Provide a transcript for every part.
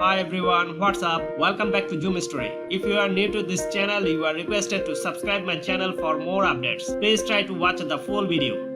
Hi everyone, what's up? Welcome back to Zoom Story. If you are new to this channel, you are requested to subscribe my channel for more updates. Please try to watch the full video.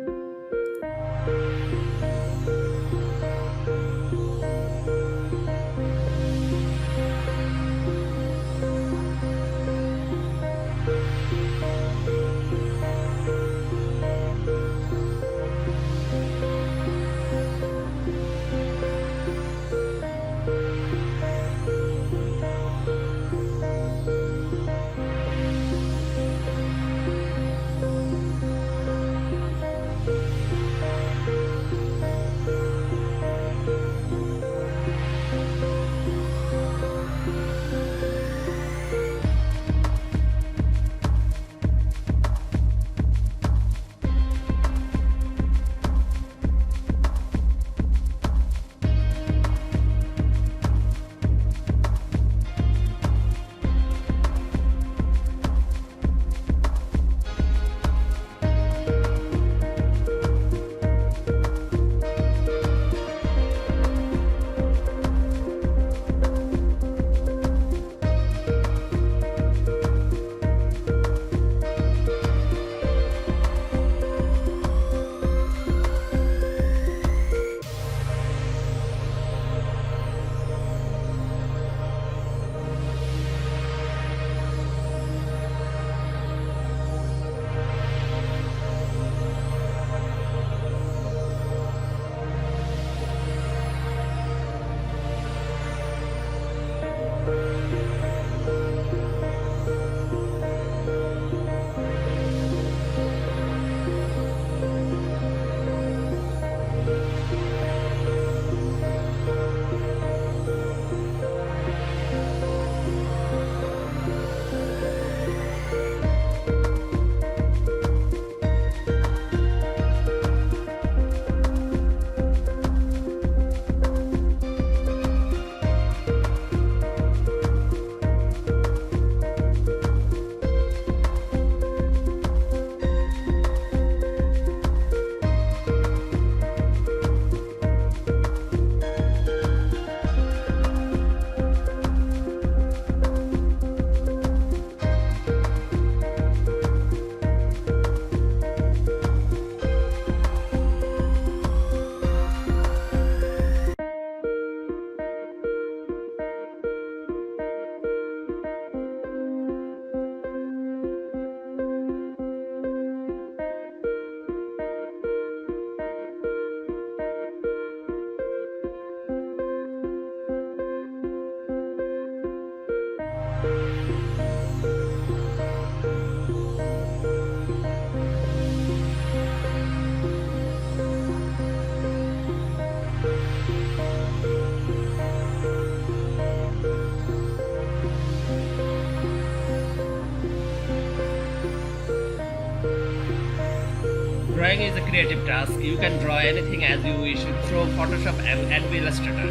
Drawing is a creative task. You can draw anything as you wish through Photoshop and Adobe Illustrator.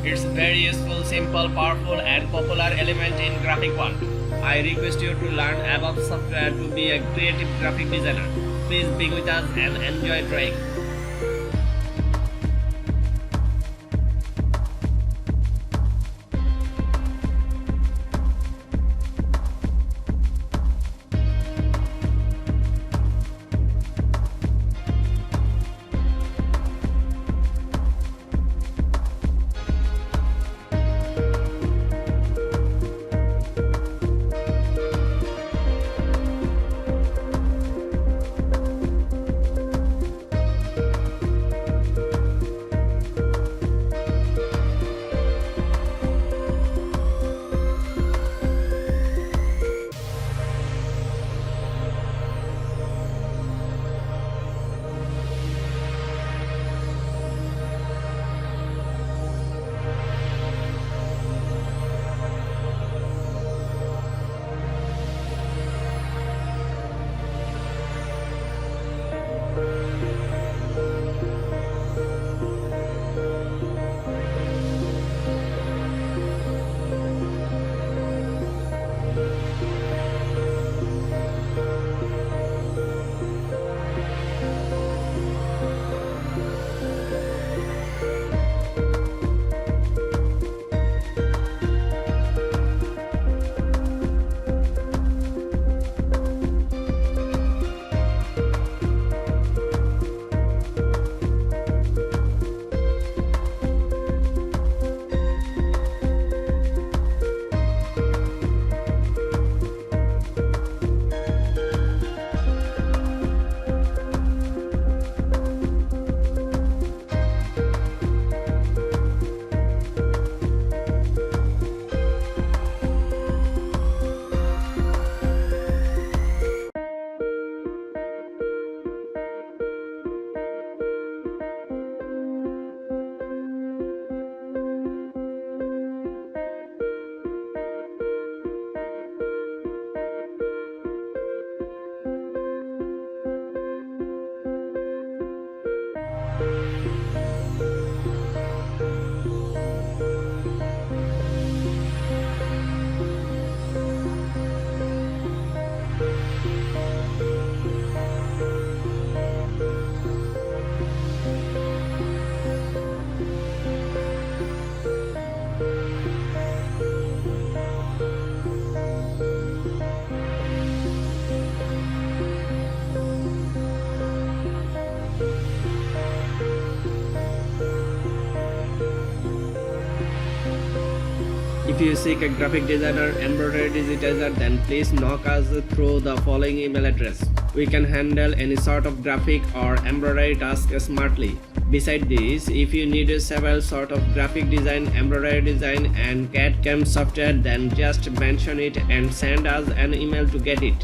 It's very useful, simple, powerful and popular element in graphic world. I request you to learn above software to be a creative graphic designer. Please be with us and enjoy drawing. If you seek a graphic designer, embroidery digitizer, then please knock us through the following email address. We can handle any sort of graphic or embroidery task smartly. Besides this, if you need several sort of graphic design, embroidery design and CAD/CAM software, then just mention it and send us an email to get it.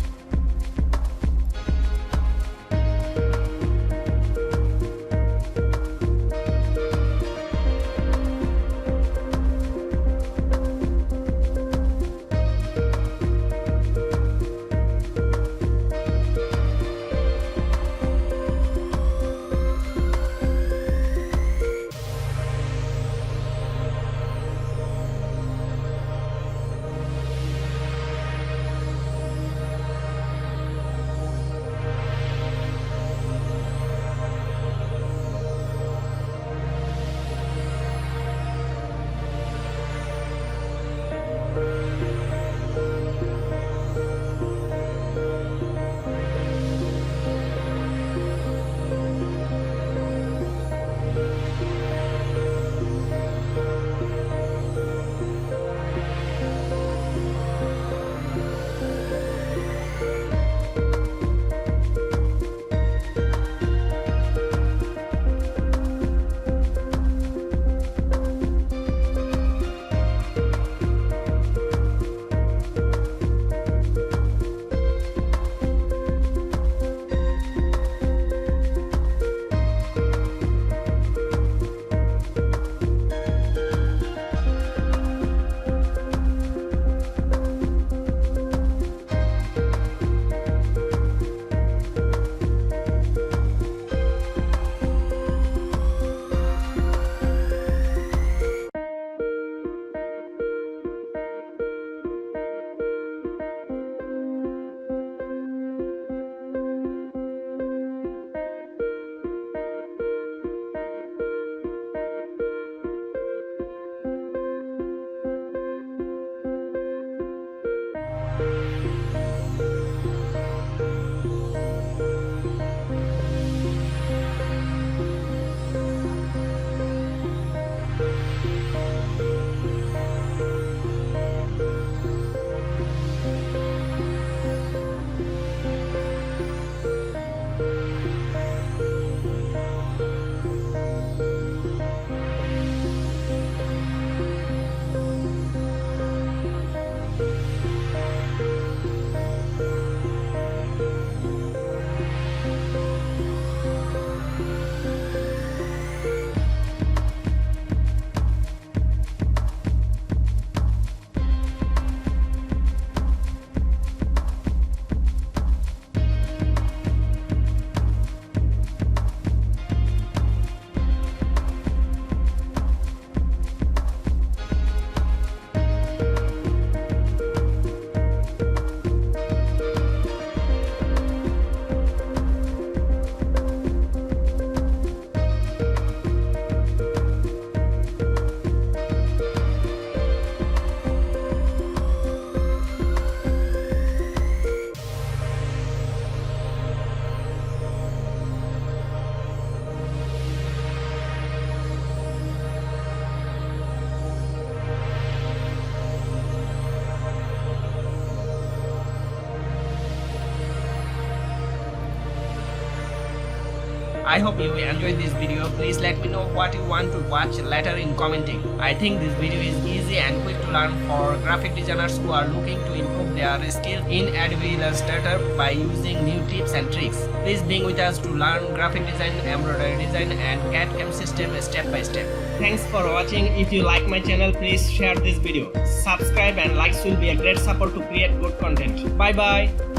I hope you enjoyed this video. Please let me know what you want to watch later in commenting. I think this video is easy and quick to learn for graphic designers who are looking to improve their skill in Adobe Illustrator by using new tips and tricks. Please being with us to learn graphic design, embroidery design and CAD/CAM system step by step. Thanks for watching. If you like my channel, please share this video. Subscribe and likes will be a great support to create good content. Bye bye.